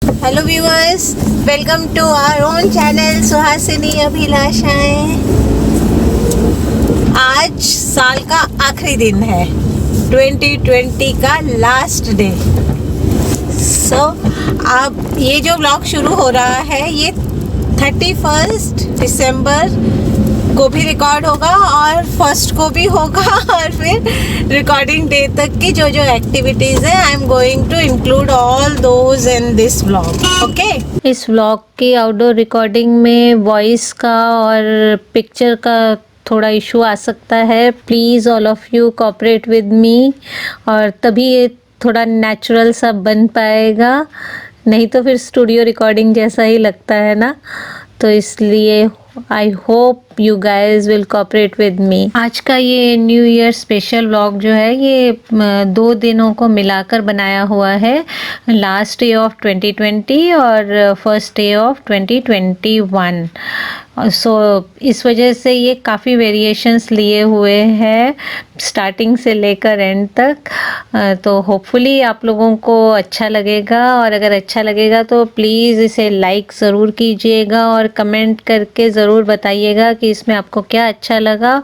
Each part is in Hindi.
Hello viewers, welcome to our own channel Suhasini अभिलाषाएं। आज साल का आखिरी दिन है, 2020 का लास्ट डे। अब ये जो व्लॉग शुरू हो रहा है ये 31 दिसंबर को भी रिकॉर्ड होगा और 1 को भी होगा और फिर रिकॉर्डिंग डे तक की जो एक्टिविटीज है I am going to include all those in this vlog. Okay, इस व्लॉग की आउटडोर रिकॉर्डिंग में वॉइस का और पिक्चर का थोड़ा इशू आ सकता है। Please all of you cooperate with me, और तभी ये थोड़ा नेचुरल सा बन पाएगा, नहीं तो फिर स्टूडियो रिकॉर्डिंग जैसा ही लगता है ना। तो इसलिए I hope you guys will cooperate with मी। आज का ये न्यू ईयर स्पेशल व्लॉग जो है ये 2 दिनों को मिलाकर बनाया हुआ है, लास्ट डे ऑफ 2020 और फर्स्ट डे ऑफ 2021। सो इस वजह से ये काफ़ी वेरिएशंस लिए हुए हैं स्टार्टिंग से लेकर एंड तक। तो होपफुली आप लोगों को अच्छा लगेगा, और अगर अच्छा लगेगा तो प्लीज़ इसे लाइक ज़रूर कीजिएगा और कमेंट करके ज़रूर बताइएगा कि इसमें आपको क्या अच्छा लगा।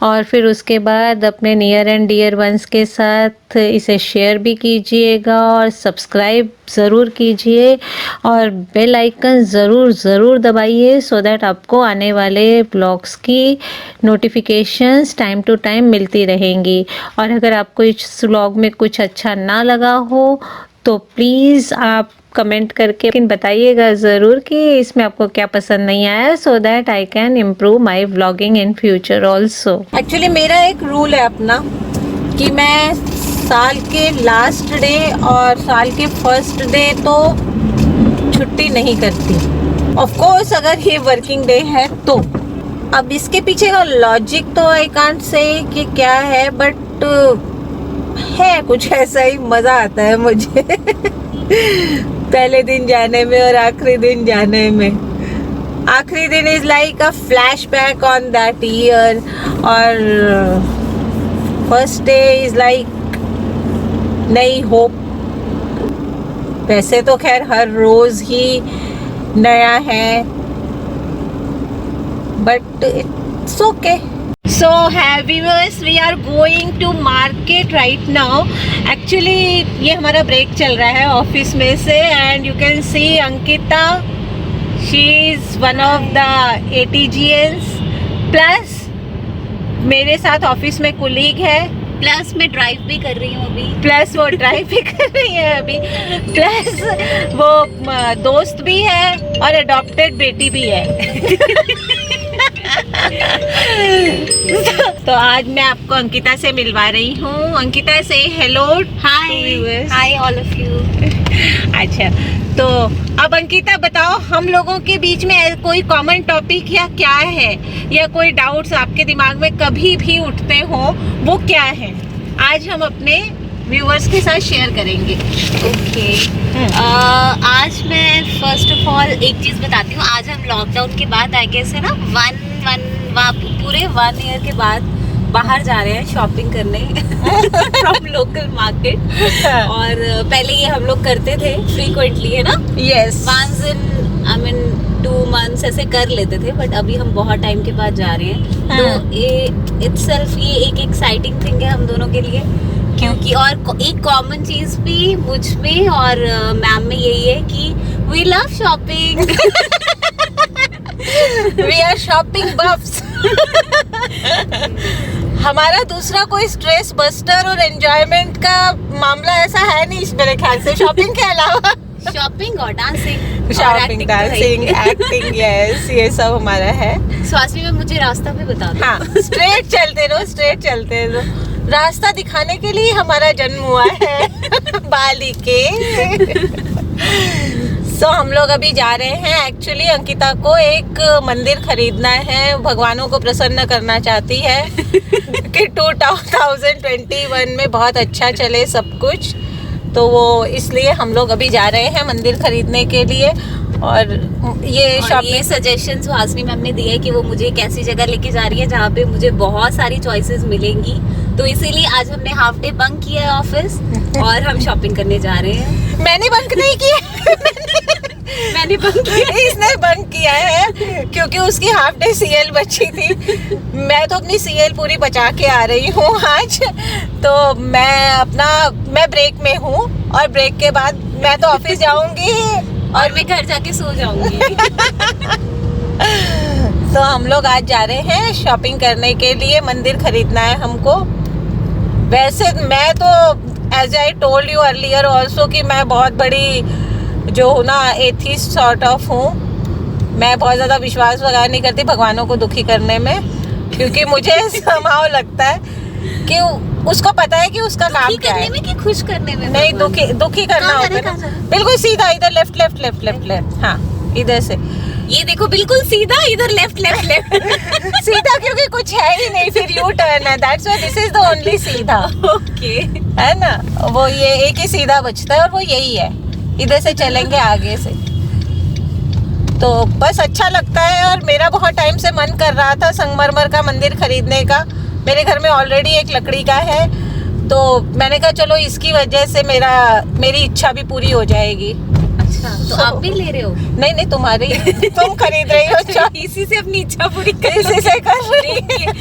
और फिर उसके बाद अपने नियर एंड डियर वंस के साथ इसे शेयर भी कीजिएगा और सब्सक्राइब ज़रूर कीजिए और बेल आइकन ज़रूर दबाइए, सो दैट आपको आने वाले ब्लॉग्स की नोटिफिकेशंस टाइम टू टाइम मिलती रहेंगी। और अगर आपको इस व्लॉग में कुछ अच्छा ना लगा हो तो प्लीज़ आप कमेंट करके बताइएगा ज़रूर कि इसमें आपको क्या पसंद नहीं आया, so that I can improve my vlogging in future also. Actually मेरा एक रूल है अपना कि मैं साल के लास्ट डे और साल के फर्स्ट डे तो छुट्टी नहीं करती। ऑफ कोर्स अगर ये वर्किंग डे है तो। अब इसके पीछे का लॉजिक तो आई कांट से कि क्या है, बट है कुछ ऐसा ही, मज़ा आता है मुझे पहले दिन जाने में और आखिरी दिन जाने में। आखिरी दिन is like a flashback on that year और फर्स्ट डे इज लाइक नई होप। वैसे तो खैर हर रोज ही नया है, but it's okay. So viewers, we are going to market right now. Actually ये हमारा ब्रेक चल रहा है ऑफिस में से, and you can see Ankita, she is one of the ATGNs, plus मेरे साथ ऑफिस में कुलीग है, प्लस मैं ड्राइव भी कर रही हूँ अभी, प्लस वो ड्राइव भी कर रही है अभी, प्लस वो दोस्त भी है और अडॉप्टेड बेटी भी है तो आज मैं आपको अंकिता से मिलवा रही हूँ। अंकिता से hello. Hi all of you. अच्छा, तो अब अंकिता बताओ, हम लोगों के बीच में कोई कॉमन टॉपिक या क्या है, या कोई डाउट्स आपके दिमाग में कभी भी उठते हो, वो क्या है, आज हम अपने व्यूअर्स के साथ शेयर करेंगे। ओके, आज मैं फर्स्ट ऑफ ऑल एक चीज़ बताती हूँ। आज हम लॉकडाउन के बाद आई गेस है ना पूरे 1 ईयर के बाद बाहर जा रहे हैं शॉपिंग करने फ्रॉम लोकल मार्केट। और पहले ये हम लोग करते थे फ्रीक्वेंटली, है ना? Yes, once in I mean 2 months ऐसे कर लेते थे, बट अभी हम बहुत टाइम के बाद जा रहे हैं। तो ये इटसेल्फ ये एक एक्साइटिंग थिंग है हम दोनों के लिए, क्योंकि और एक कॉमन चीज भी मुझ में और मैम में यही है कि we love shopping we are shopping buffs हमारा दूसरा कोई स्ट्रेस बस्टर और एंजॉयमेंट का मामला ऐसा है नहीं मेरे ख्याल से, शॉपिंग के अलावा। शॉपिंग और dancing, shopping, dancing, acting, yes, ये सब हमारा है। स्वास्थ्य में मुझे रास्ता भी बता दो। हाँ, स्ट्रेट चलते रहो। रास्ता दिखाने के लिए हमारा जन्म हुआ है बाली के सो हम लोग अभी जा रहे हैं। एक्चुअली अंकिता को एक मंदिर खरीदना है, भगवानों को प्रसन्न करना चाहती है कि 2021 में बहुत अच्छा चले सब कुछ, तो वो इसलिए हम लोग अभी जा रहे हैं मंदिर खरीदने के लिए। और ये सजेशन सुहासिनी मैम ने दिया है कि वो मुझे एक ऐसी जगह लेके जा रही है जहाँ पे मुझे बहुत सारी चॉइसेस मिलेंगी, तो इसीलिए आज हमने हाफ डे बंक किया है ऑफिस और हम शॉपिंग करने जा रहे हैं। मैंने बंक नहीं किया ने बंद किया। इसने बंद किया है क्योंकि उसकी हाफ डे सीएल बची थी। मैं तो अपनी सीएल पूरी बचा के आ रही हूँ आज। तो मैं ब्रेक में हूँ और ब्रेक के बाद मैं तो ऑफिस जाऊंगी और मैं घर जाके सो जाऊंगी। तो हम लोग आज जा रहे हैं शॉपिंग करने के लिए, मंदिर खरीदना है हमको। वैसे मैं तो as I told you earlier also कि मैं बहुत बड़ी जो हूँ ना एथिस्ट सॉर्ट ऑफ हूँ। मैं बहुत ज़्यादा विश्वास वगैरह नहीं करती भगवानों को दुखी करने में, क्योंकि मुझे समाव लगता है कि उसको पता है कि उसका काम क्या है। करने में कि खुश करने में? नहीं, दुखी करना होता है ना। बिल्कुल सीधा, इधर left left left left left, हाँ इधर से। ये देखो बिल्कुल सीधा, इधर लेफ्ट लेफ्ट लेफ्ट। सीधा क्योंकि कुछ है ही नहीं, फिर यू टर्न है। That's why this is the only सीधा। ओके, है ना, वो ये एक ही सीधा बचता है और वो यही है। इधर से चलेंगे आगे से। तो बस अच्छा लगता है। और मेरा बहुत टाइम से मन कर रहा था संगमरमर का मंदिर खरीदने का। मेरे घर में ऑलरेडी एक लकड़ी का है, तो मैंने कहा चलो इसकी वजह से मेरी इच्छा भी पूरी हो जाएगी। अच्छा, तो आप भी ले रहे हो? नहीं, तुम्हारी तुम खरीद रही हो। इसी से अपनी इच्छा पूरी कर इसी से कर रही है।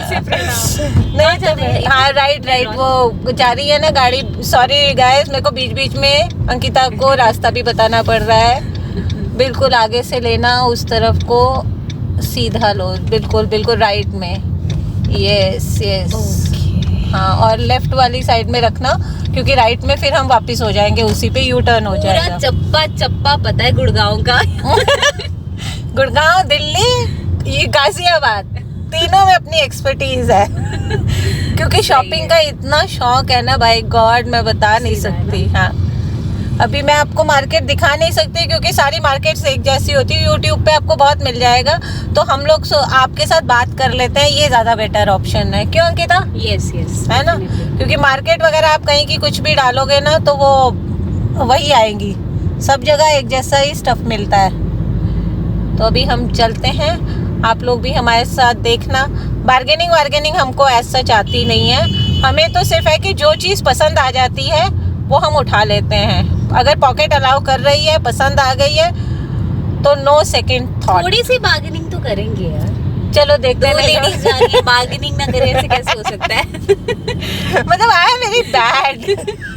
से प्रणाम। नहीं तो हाँ, राइट वो जा रही है ना गाड़ी। सॉरी गाइस, मेरे को बीच बीच में अंकिता को रास्ता भी बताना पड़ रहा है। बिल्कुल आगे से लेना, उस तरफ को सीधा लो, बिल्कुल बिल्कुल राइट में। यस हाँ, और लेफ्ट वाली साइड में रखना, क्योंकि राइट में फिर हम वापस हो जाएंगे, उसी पे यू टर्न हो जाएगा। पूरा चप्पा चप्पा पता है गुड़गांव का। गुड़गांव, दिल्ली, ये गाजियाबाद, तीनों में अपनी एक्सपर्टीज है। क्योंकि शॉपिंग का इतना शौक है ना भाई गॉड, मैं बता नहीं सकती। हाँ, अभी मैं आपको मार्केट दिखा नहीं सकती क्योंकि सारी मार्केट्स एक जैसी होती है। यूट्यूब पे आपको बहुत मिल जाएगा, तो हम लोग आपके साथ बात कर लेते हैं, ये ज़्यादा बेटर ऑप्शन है। क्यों अंकिता? यस है ना, क्योंकि मार्केट वगैरह आप कहीं की कुछ भी डालोगे ना तो वो वही आएंगी। सब जगह एक जैसा ही स्टफ मिलता है। तो अभी हम चलते हैं, आप लोग भी हमारे साथ देखना। बार्गेनिंग हमको ऐसा सच आती नहीं है। हमें तो सिर्फ है कि जो चीज़ पसंद आ जाती है वो हम उठा लेते हैं। अगर पॉकेट अलाउ कर रही है, पसंद आ गई है, तो नो सेकंड थॉट। थोड़ी सी बार्गेनिंग तो करेंगे यार। चलो देखते हैं। लेडीज जा रही है, बार्गेनिंग ना करे ऐसे कैसे हो सकता है? मतलब I am very bad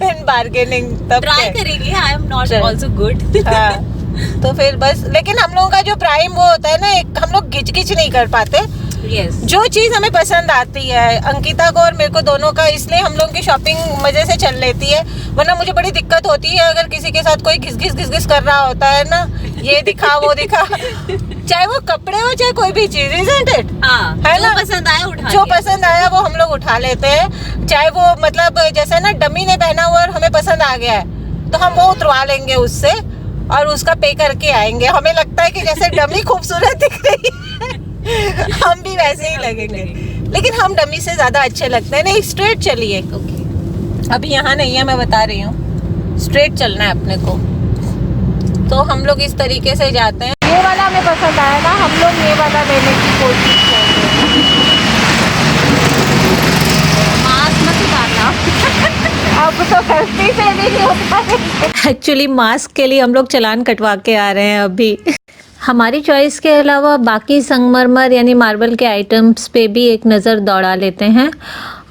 in bargaining. तब ट्राई करेंगे, I am not also good. तो फिर बस, लेकिन हम लोगों का जो प्राइम वो होता है ना, हम लोग गिच नहीं कर पाते। Yes. जो चीज हमें पसंद आती है, अंकिता को और मेरे को दोनों का, इसलिए हम लोगों की शॉपिंग मजे से चल लेती है। वरना मुझे बड़ी दिक्कत होती है अगर किसी के साथ कोई घिस कर रहा होता है ना, ये दिखा वो दिखा, चाहे वो कपड़े हो चाहे कोई भी चीज, isn't it? हाँ, है जो ना? पसंद आया उठा जो लिया। पसंद आया वो हम लोग उठा लेते हैं। चाहे वो मतलब जैसे ना डमी ने पहना हुआ और हमें पसंद आ गया है तो हम वो उतरवा लेंगे उससे और उसका पे करके आएंगे। हमें लगता है कि जैसे डमी खूबसूरत दिख रही है हम भी वैसे ही लगेंगे, लेकिन हम डमी से ज्यादा अच्छे लगते हैं। नहीं, स्ट्रेट चलिए। अभी यहाँ नहीं है, मैं बता रही हूँ, स्ट्रेट चलना है अपने को। तो हम लोग इस तरीके से जाते हैं। ये वाला हमें पसंद आया ना, हम लोग ये वाला लेने की कोशिश करेंगे। मास्क मत उतारना। अब तो गलती से भी नहीं होता। एक्चुअली मास्क के लिए हम लोग चालान कटवा के आ रहे हैं अभी। हमारी चॉइस के अलावा बाकी संगमरमर यानी मार्बल के आइटम्स पे भी एक नज़र दौड़ा लेते हैं।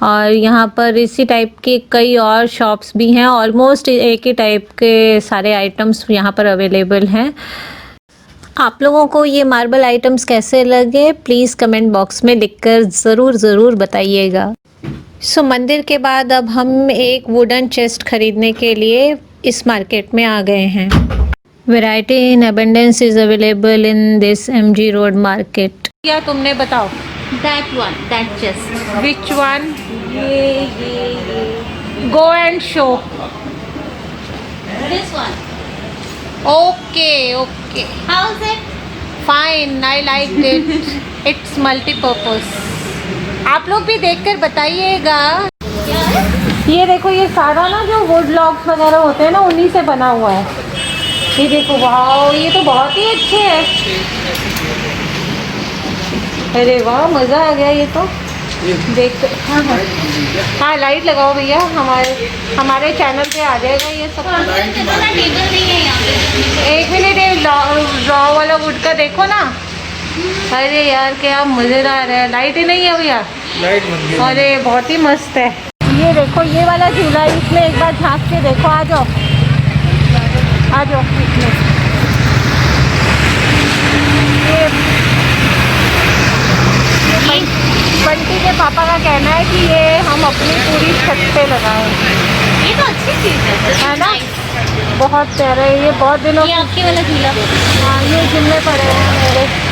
और यहाँ पर इसी टाइप के कई और शॉप्स भी हैं, ऑलमोस्ट एक ही टाइप के सारे आइटम्स यहाँ पर अवेलेबल हैं। आप लोगों को ये मार्बल आइटम्स कैसे लगे प्लीज़ कमेंट बॉक्स में लिखकर ज़रूर बताइएगा। सो मंदिर के बाद अब हम एक वुडन चेस्ट खरीदने के लिए इस मार्केट में आ गए हैं। Variety in abundance is available in this MG Road market. क्या तुमने बताओ? That one, that chest. Which one? ये Go and show. This one. Okay. How's it? Fine, I liked it. It's multi-purpose. आप लोग भी देखकर बताइएगा। क्या है? ये देखो, ये सारा ना जो वुड लॉग्स वगैरह होते हैं ना, उन्हीं से बना हुआ है। ये देखो, वाह, ये तो बहुत ही अच्छे है। अरे वाह, मज़ा आ गया। ये तो देख, हाँ लाइट लगाओ भैया, हमारे चैनल पे आ जाएगा ये सब। टेबल नहीं है यहाँ पे। एक मिनट, ड्रॉ वाला वुड का देखो ना। अरे यार क्या मजेदार है। लाइट ही नहीं है भैया। लाइट बंद गई। अरे बहुत ही मस्त है। ये देखो ये वाला झूला है, इसमें एक बार झांक के देखो। आ जाओ आ जाओ इसमें। ये बंटी के पापा का कहना है कि ये हम अपनी पूरी छत पे लगाएं। ये तो अच्छी चीज है ना, बहुत प्यारा है ये। बहुत दिनों ये आपके वाला झूला। हाँ ये झूले पड़े हैं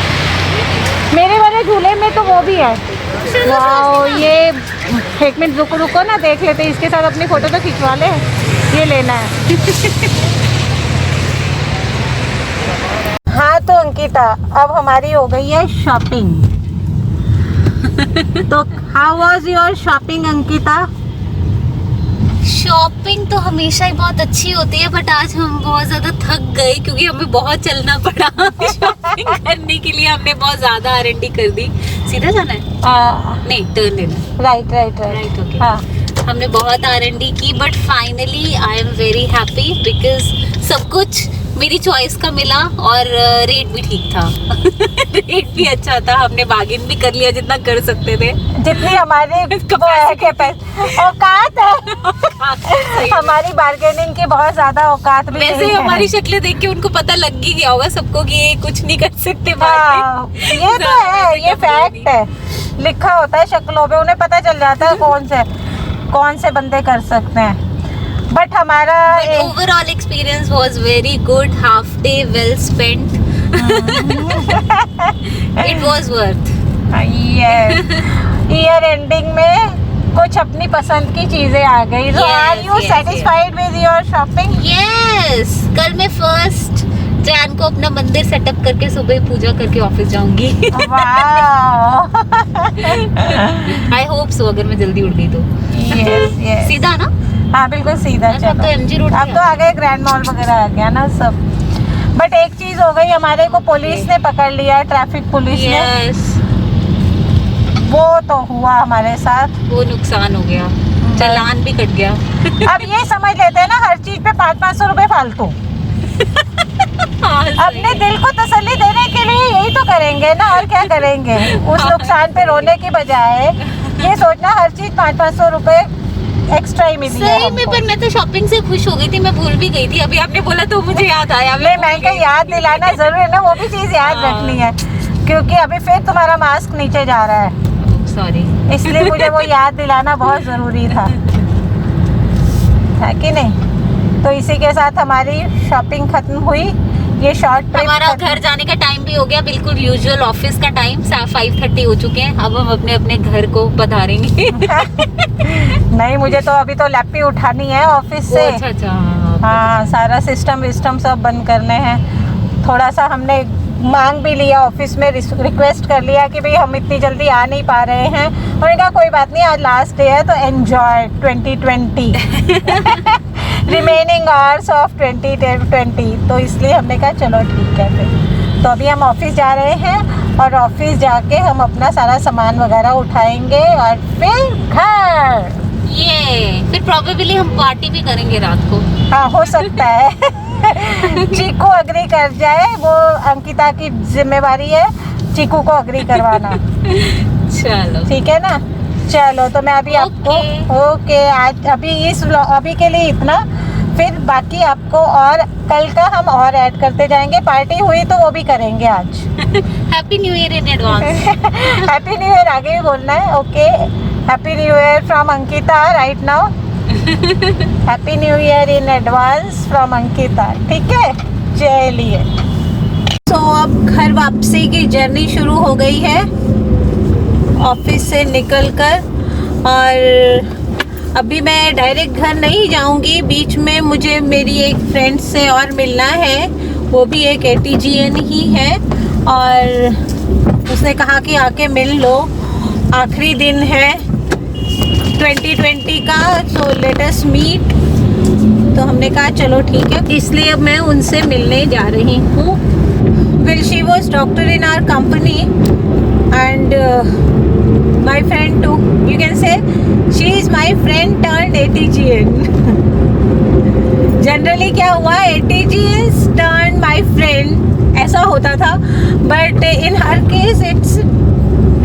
मेरे वाले झूले में तो वो भी है। वाओ ये एक मिनट रुको रुको ना, देख लेते हैं इसके साथ अपनी फोटो तो खिंचवा ले। ये लेना है। हाँ तो अंकिता अब हमारी हो गई है शॉपिंग। तो how was your shopping Ankita? Shopping तो हमेशा ही बहुत अच्छी होती है, बट आज हम बहुत ज्यादा थक गए क्योंकि हमें बहुत चलना पड़ा। शॉपिंग करने के लिए हमने बहुत ज्यादा R&D कर दी। सीधा जाना है? नहीं, टर्न लेना। Right right right right, okay. हाँ हमने बहुत R&D की, but finally I am very happy because सब कुछ मेरी चॉइस का मिला और रेट भी ठीक था। रेट भी अच्छा था। हमने बार्गेन भी कर लिया जितना कर सकते थे। जितनी हमारी औकात है। हमारी बार्गेनिंग की बहुत ज्यादा औकात भी वैसे नहीं है। हमारी शक्लें देख के उनको पता लग ही गया होगा सबको कि ये कुछ नहीं कर सकते। हाँ, ये तो है, ये फैक्ट है। लिखा होता है शक्लों पे, उन्हें पता चल जाता है कौन से बंदे कर सकते हैं। बट हमारा overall experience was very good. Half day well spent. It was worth. Year ending में कुछ अपनी पसंद की चीजें आ गई। So are you satisfied with your shopping? Yes, कल मैं 1 जैन को अपना मंदिर सेटअप करके सुबह पूजा करके ऑफिस जाऊंगी। Wow. आई होप सो, अगर मैं जल्दी उठ गई तो। Yes, yes. सीधा ना? हाँ बिल्कुल सीधा अच्छा, अब चलो। तो MG रोड अब पे तो आ गए, ग्रैंड मॉल वगैरह आ गया ना सब। बट एक चीज हो गई, हमारे को पुलिस ने पकड़ लिया, ट्रैफिक पुलिस ने। यस, वो तो हुआ हमारे साथ। वो नुकसान हो गया, चालान भी कट गया। अब ये समझ लेते हैं ना हर चीज पे 500-500 रुपए फालतू। अपने दिल को तसल्ली देने के लिए यही तो करेंगे ना, और क्या करेंगे। उस नुकसान पे रोने की बजाय ये सोचना हर चीज 500-500 रुपए एक्स्ट्रा ही मिली है सही में। हमको। पर मैं तो शॉपिंग से खुश हो गई थी, मैं भूल भी गई थी। अभी आपने बोला तो मुझे याद आया। नहीं मैं क्या याद दिलाना जरूरी है ना, वो भी चीज याद रखनी है, क्योंकि अभी फिर तुम्हारा मास्क नीचे जा रहा है, सॉरी। इसलिए मुझे वो याद दिलाना बहुत जरूरी था, है कि नहीं। तो इसी के साथ हमारी शॉपिंग खत्म हुई। ये शॉर्ट ट्रिप हमारा घर जाने का टाइम भी हो गया, बिल्कुल यूजुअल ऑफिस का टाइम। 5:30 हो चुके हैं। अब हम अपने अपने घर को पधारेंगे। नहीं मुझे तो अभी तो लैपी उठानी है ऑफिस से। अच्छा अच्छा। हाँ सारा सिस्टम सब बंद करने हैं। थोड़ा सा हमने मांग भी लिया ऑफिस में, रिक्वेस्ट कर लिया कि भाई हम इतनी जल्दी आ नहीं पा रहे हैं। उन्होंने कहा कोई बात नहीं, आज लास्ट डे है तो एंजॉय 2020 रिमेनिंग आवर्स ऑफ 2020। तो इसलिए हमने कहा चलो ठीक है फिर। तो अभी हम ऑफिस जा रहे हैं और ऑफिस जाके हम अपना सारा सामान वगैरह उठाएंगे और फिर घर। ये फिर प्रोबेबली हम पार्टी भी करेंगे रात को। हाँ हो सकता है। चीकू अग्री कर जाए, वो अंकिता की जिम्मेवारी है चीकू को अग्री करवाना। चलो ठीक है ना। चलो तो मैं अभी आपको ओके आज अभी के लिए इतना, फिर बाकी आपको और कल का हम और ऐड करते जाएंगे। पार्टी हुई तो वो भी करेंगे आज। Happy new year in advance. Happy new year आगे भी बोलना है। Okay happy new year from Ankita right now. Happy new year in advance from Ankita. ठीक है चलिए। तो अब घर वापसी की जर्नी शुरू हो गई है ऑफिस से निकलकर, और अभी मैं डायरेक्ट घर नहीं जाऊंगी। बीच में मुझे मेरी एक फ्रेंड से और मिलना है, वो भी एक ATGN ही है, और उसने कहा कि आके मिल लो, आखिरी दिन है 2020 का, सो लेट अस मीट। तो हमने कहा चलो ठीक है, इसलिए अब मैं उनसे मिलने जा रही हूँ। Well, she was doctor in our company and my friend too. You can say she is my friend turned ATGN. Generally क्या हुआ, ATGN turned my friend, ऐसा होता था, but in her case it's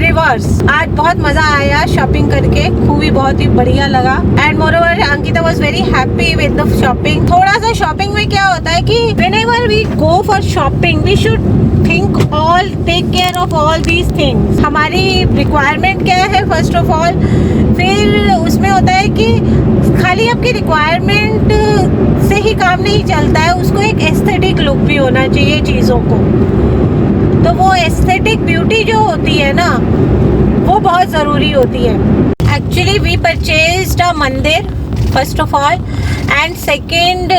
reverse. आज बहुत मजा आया शॉपिंग करके, खूब ही बहुत ही बढ़िया लगा। And moreover Ankita was very happy with the shopping. थोड़ा सा शॉपिंग में क्या होता है कि whenever we go for shopping we should think all, take care of all these things. हमारी रिक्वायरमेंट क्या है फर्स्ट ऑफ ऑल, फिर उसमें होता है कि खाली आपकी रिक्वायरमेंट से ही काम नहीं चलता है, उसको एक एस्थेटिक लुक भी होना चाहिए चीज़ों को। तो वो एस्थेटिक ब्यूटी जो होती है ना, वो बहुत ज़रूरी होती है। Actually we purchased a mandir first of all, and second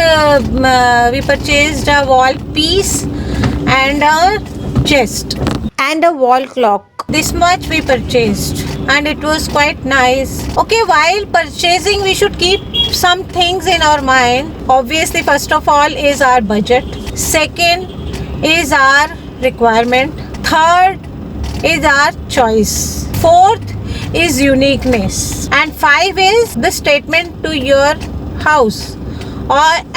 we purchased a wall piece and a chest and a wall clock. This much we purchased and it was quite nice. Okay, while purchasing we should keep some things in our mind. Obviously, first of all is our budget. Second is our requirement. Third is our choice. Fourth is uniqueness. And five is the statement to your house.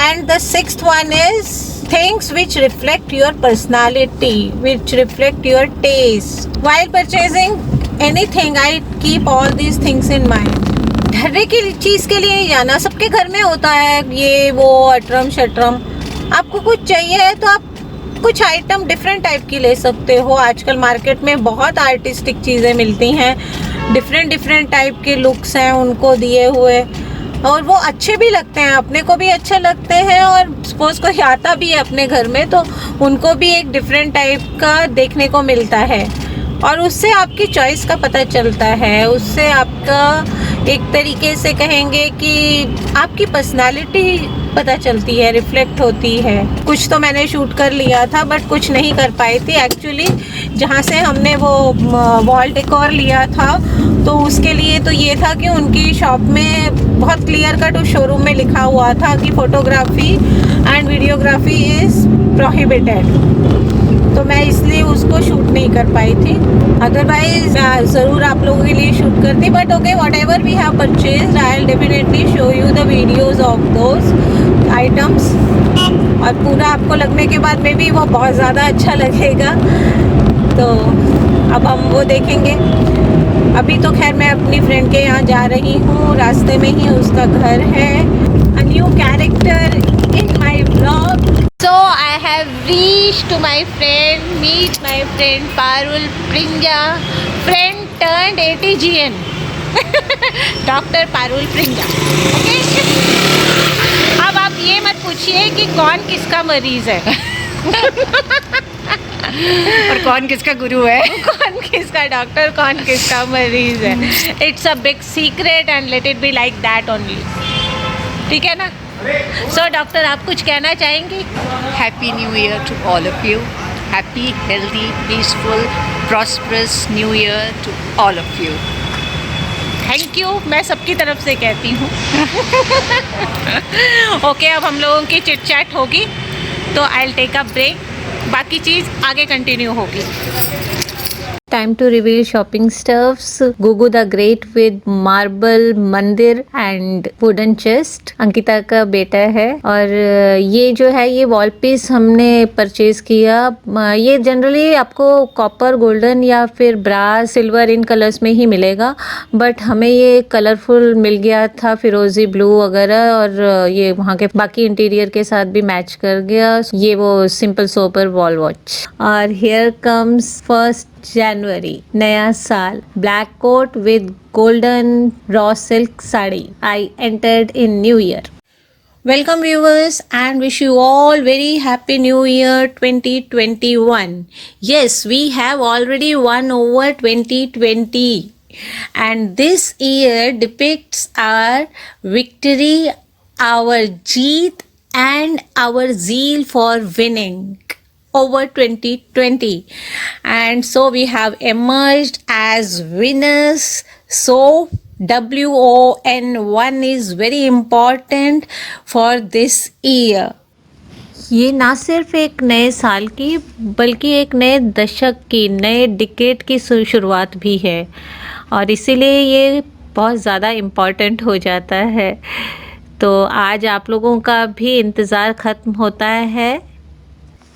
And the sixth one is things which reflect your personality, which reflect your taste. While purchasing anything, I keep all these things in mind. डरने की चीज़ के लिए नहीं जाना, सबके घर में होता है ये वो अटरम शटरम। आपको कुछ चाहिए है तो आप कुछ आइटम डिफरेंट टाइप की ले सकते हो। आजकल मार्केट में बहुत आर्टिस्टिक चीज़ें मिलती हैं, डिफरेंट टाइप के लुक्स हैं उनको दिए हुए, और वो अच्छे भी लगते हैं, अपने को भी अच्छे लगते हैं, और सपोज कोई आता भी है अपने घर में तो उनको भी एक डिफरेंट टाइप का देखने को मिलता है, और उससे आपकी चॉइस का पता चलता है। उससे आपका एक तरीके से कहेंगे कि आपकी पर्सनालिटी पता चलती है, रिफ्लेक्ट होती है। कुछ तो मैंने शूट कर लिया था बट कुछ नहीं कर पाई थी एक्चुअली। जहाँ से हमने वो वॉल डेकोर लिया था तो उसके लिए तो ये था कि उनकी शॉप में बहुत क्लियर कट उस शोरूम में लिखा हुआ था कि photography and videography is prohibited, तो मैं इसलिए उसको शूट नहीं कर पाई थी। अदरवाइज ज़रूर आप लोगों के लिए शूट करती, but okay whatever we have purchase I will definitely show you the videos of those items. और पूरा आपको लगने के बाद में भी वो बहुत ज़्यादा अच्छा लगेगा, तो अब हम वो देखेंगे। अभी तो खैर मैं अपनी फ्रेंड के यहाँ जा रही हूँ, रास्ते में ही उसका घर है। A new character in my vlog. So I have reached to my friend, meet my friend Parul Prinja, friend turned ATGN, doctor Parul Prinja. Okay, अब आप ये मत पूछिए कि कौन किसका मरीज है और कौन किसका गुरु है, कौन किसका डॉक्टर, कौन किसका मरीज है। It's a big secret and let it be like that only, ठीक है ना। सो डॉक्टर आप कुछ कहना चाहेंगी? Happy new year to all of you, happy healthy peaceful prosperous new year to all of you. Thank you, मैं सबकी तरफ से कहती हूँ। ओके, अब हम लोगों की चिट चैट होगी तो I will take a break, बाकी चीज़ आगे कंटिन्यू होगी। Time to reveal shopping stuffs. Gugu the Great with marble मंदिर and wooden chest अंकिता का बेटा है, और ये जो है ये वॉल पीस हमने परचेज किया। ये जनरली आपको कॉपर, गोल्डन या फिर ब्रास, सिल्वर इन कलर्स में ही मिलेगा, बट हमें ये कलरफुल मिल गया था, फिरोजी ब्लू वगैरह, और ये वहाँ के बाकी इंटीरियर के साथ भी मैच कर गया। ये वो सिंपल सोपर वॉल वॉच। और हियर कम्स 1st January, नया साल, black coat with golden raw silk sari. I entered in New Year. Welcome viewers and wish you all very happy new year 2021. Yes, we have already won over 2020 and this year depicts our victory, our jeet and our zeal for winning over 2020, and so we have emerged as winners. So WON1 is very important for this year. ये ना सिर्फ एक नए साल की बल्कि एक नए दशक की, नए डिकेड की शुरुआत भी है, और इसीलिए ये बहुत ज़्यादा इम्पॉर्टेंट हो जाता है। तो आज आप लोगों का भी इंतज़ार ख़त्म होता है,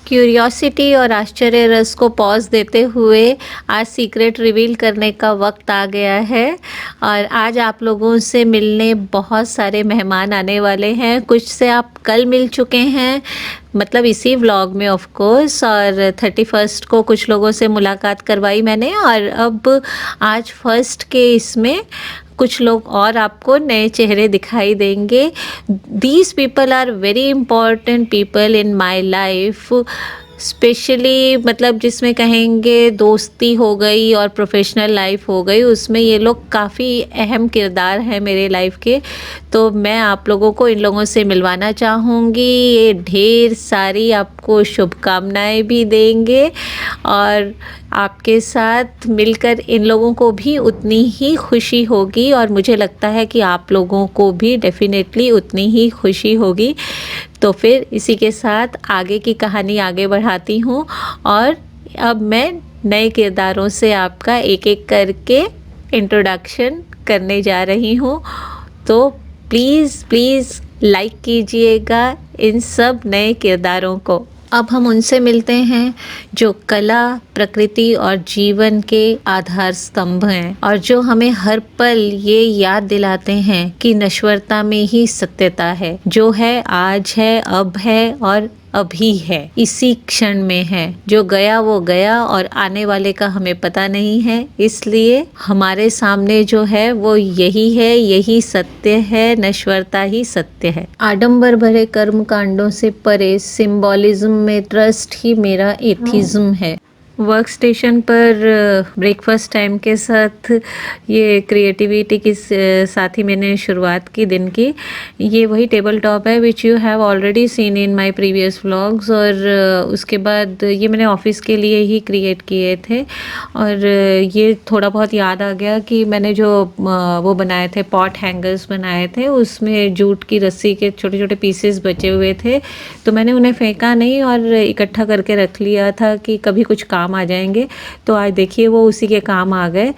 क्यूरियोसिटी और आश्चर्य रस को पॉज देते हुए आज सीक्रेट रिवील करने का वक्त आ गया है और आज आप लोगों से मिलने बहुत सारे मेहमान आने वाले हैं। कुछ से आप कल मिल चुके हैं, मतलब इसी व्लॉग में ऑफ कोर्स, और 31 को कुछ लोगों से मुलाकात करवाई मैंने और अब आज फर्स्ट के इसमें कुछ लोग और आपको नए चेहरे दिखाई देंगे। These people are very important people in my life, specially मतलब जिसमें कहेंगे दोस्ती हो गई और प्रोफेशनल लाइफ हो गई, उसमें ये लोग काफ़ी अहम किरदार हैं मेरे लाइफ के। तो मैं आप लोगों को इन लोगों से मिलवाना चाहूँगी। ये ढेर सारी आपको शुभकामनाएं भी देंगे और आपके साथ मिलकर इन लोगों को भी उतनी ही खुशी होगी और मुझे लगता है कि आप लोगों को भी डेफिनेटली उतनी ही खुशी होगी। तो फिर इसी के साथ आगे की कहानी आगे बढ़ाती हूँ और अब मैं नए किरदारों से आपका एक एक करके इंट्रोडक्शन करने जा रही हूँ। तो प्लीज़ लाइक कीजिएगा इन सब नए किरदारों को। अब हम उनसे मिलते हैं जो कला, प्रकृति और जीवन के आधार स्तंभ हैं और जो हमें हर पल ये याद दिलाते हैं कि नश्वरता में ही सत्यता है। जो है आज है, अब है और अभी है, इसी क्षण में है। जो गया वो गया और आने वाले का हमें पता नहीं है, इसलिए हमारे सामने जो है वो यही है, यही सत्य है, नश्वरता ही सत्य है। आडंबर भरे कर्म कांडों से परे सिंबॉलिज्म में ट्रस्ट ही मेरा एथिज्म है। वर्क स्टेशन पर ब्रेकफास्ट टाइम के साथ ये क्रिएटिविटी के साथ ही मैंने शुरुआत की दिन की। ये वही टेबल टॉप है which you have already seen in my previous vlogs और उसके बाद ये मैंने ऑफिस के लिए ही क्रिएट किए थे और ये थोड़ा बहुत याद आ गया कि मैंने जो वो बनाए थे पॉट हैंगर्स बनाए थे, उसमें जूट की रस्सी के छोटे छोटे पीसेस बचे हुए थे, तो मैंने उन्हें फेंका नहीं और इकट्ठा करके रख लिया था कि कभी कुछ काम आ जाएंगे। तो आज देखिए वो उसी के काम आ गए।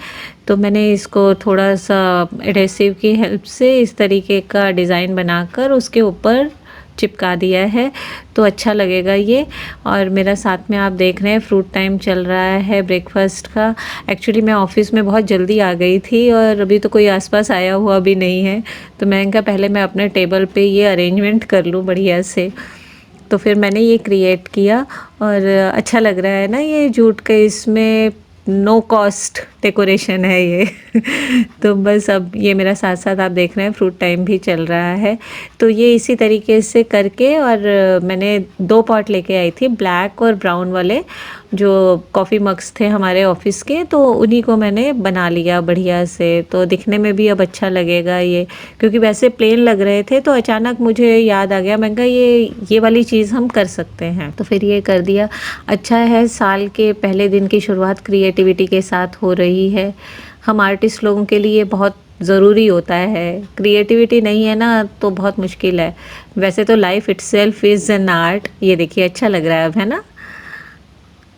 तो मैंने इसको थोड़ा सा एडहेसिव की हेल्प से इस तरीके का डिज़ाइन बनाकर उसके ऊपर चिपका दिया है, तो अच्छा लगेगा ये। और मेरा साथ में आप देख रहे हैं फ्रूट टाइम चल रहा है ब्रेकफास्ट का। एक्चुअली मैं ऑफिस में बहुत जल्दी आ गई थी और अभी तो कोई आसपास आया हुआ भी नहीं है, तो मैंने कहा पहले मैं अपने टेबल पे ये अरेंजमेंट कर लूँ बढ़िया से। तो फिर मैंने ये क्रिएट किया और अच्छा लग रहा है ना, ये जूट के इसमें नो कॉस्ट डेकोरेशन है ये तो बस अब ये मेरा साथ साथ आप देख रहे हैं फ्रूट टाइम भी चल रहा है। तो ये इसी तरीके से करके और मैंने 2 पॉट लेके आई थी, ब्लैक और ब्राउन वाले, जो कॉफ़ी मग्स थे हमारे ऑफिस के, तो उन्हीं को मैंने बना लिया बढ़िया से। तो दिखने में भी अब अच्छा लगेगा ये, क्योंकि वैसे प्लेन लग रहे थे तो अचानक मुझे याद आ गया, मैं कहा ये वाली चीज़ हम कर सकते हैं, तो फिर ये कर दिया। अच्छा है, साल के पहले दिन की शुरुआत क्रिएटिविटी के साथ हो रही है। हम आर्टिस्ट लोगों के लिए बहुत ज़रूरी होता है, क्रिएटिविटी नहीं है ना तो बहुत मुश्किल है। वैसे तो life itself is an art. ये देखिए अच्छा लग रहा है अब, है ना।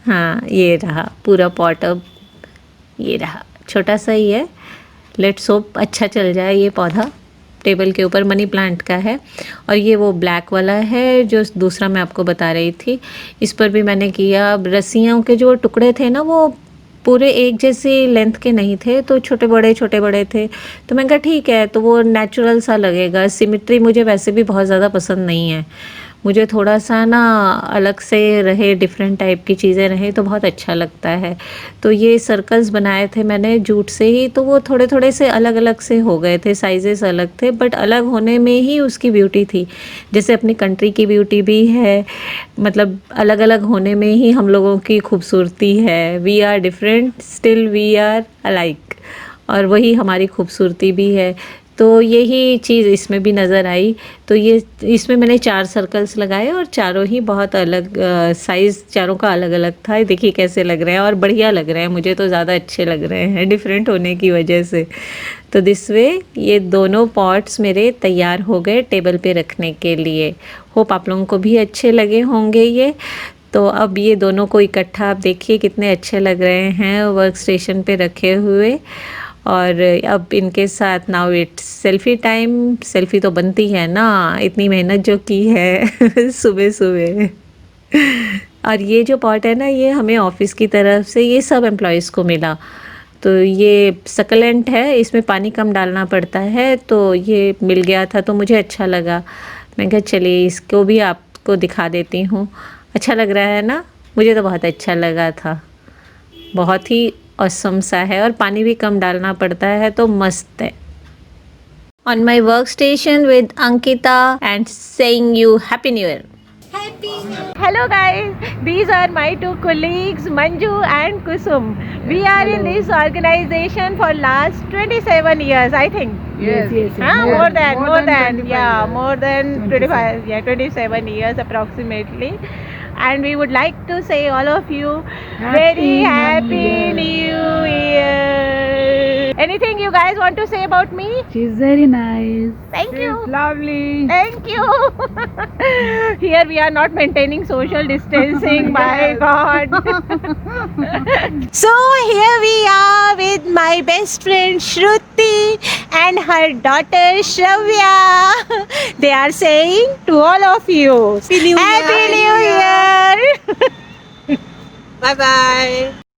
हाँ, ये रहा पूरा पॉट, अब ये रहा, छोटा सा ही है। लेट्स होप अच्छा चल जाए ये पौधा। टेबल के ऊपर मनी प्लांट का है और ये वो ब्लैक वाला है जो दूसरा मैं आपको बता रही थी। इस पर भी मैंने किया। रस्सियों के जो टुकड़े थे ना वो पूरे एक जैसी लेंथ के नहीं थे, तो छोटे बड़े थे, तो मैंने कहा ठीक है, तो वो नेचुरल सा लगेगा। सिमिट्री मुझे वैसे भी बहुत ज़्यादा पसंद नहीं है, मुझे थोड़ा सा ना अलग से रहे, डिफरेंट टाइप की चीज़ें रहे तो बहुत अच्छा लगता है। तो ये सर्कल्स बनाए थे मैंने जूट से ही, तो वो थोड़े थोड़े से अलग अलग से हो गए थे, साइजेस अलग थे, बट अलग होने में ही उसकी ब्यूटी थी। जैसे अपनी कंट्री की ब्यूटी भी है, मतलब अलग अलग होने में ही हम लोगों की खूबसूरती है। We are different still we are alike, और वही हमारी खूबसूरती भी है। तो यही चीज़ इसमें भी नज़र आई। तो ये इसमें मैंने 4 सर्कल्स लगाए और चारों ही बहुत अलग साइज़, चारों का अलग अलग था। देखिए कैसे लग रहे हैं और बढ़िया लग रहे हैं, मुझे तो ज़्यादा अच्छे लग रहे हैं डिफरेंट होने की वजह से। तो दिस वे ये दोनों पॉट्स मेरे तैयार हो गए टेबल पे रखने के लिए। होप आप लोगों को भी अच्छे लगे होंगे ये। तो अब ये दोनों को इकट्ठा आप देखिए कितने अच्छे लग रहे हैं वर्क स्टेशन पे रखे हुए। और अब इनके साथ now it's selfie time. Selfie तो बनती है ना, इतनी मेहनत जो की है सुबह सुबह। और ये जो पॉट है ना, ये हमें ऑफिस की तरफ से ये सब एम्प्लॉयज़ को मिला। तो ये सकलेंट है, इसमें पानी कम डालना पड़ता है, तो ये मिल गया था तो मुझे अच्छा लगा। मैं कहा चलिए इसको भी आपको दिखा देती हूँ। अच्छा लग रहा है ना? मुझे तो बहुत अच्छा लगा था, बहुत ही ऑसम सा है और पानी भी कम डालना पड़ता है, तो मस्त है। On my workstation with Ankita and saying you Happy New Year. Hello guys, these are my two colleagues Manju and Kusum. We are in this organization for last 27 years, I think. Yes. More than 25 years. more than 25, 27 years approximately. And we would like to say all of you very happy New Year. Anything you guys want to say about me? She's very nice. Thank you. Lovely. Thank you. Here we are not maintaining social distancing. My God. So here we are with my best friend Shruti and her daughter Shravya. They are saying to all of you Happy New Year. Bye bye.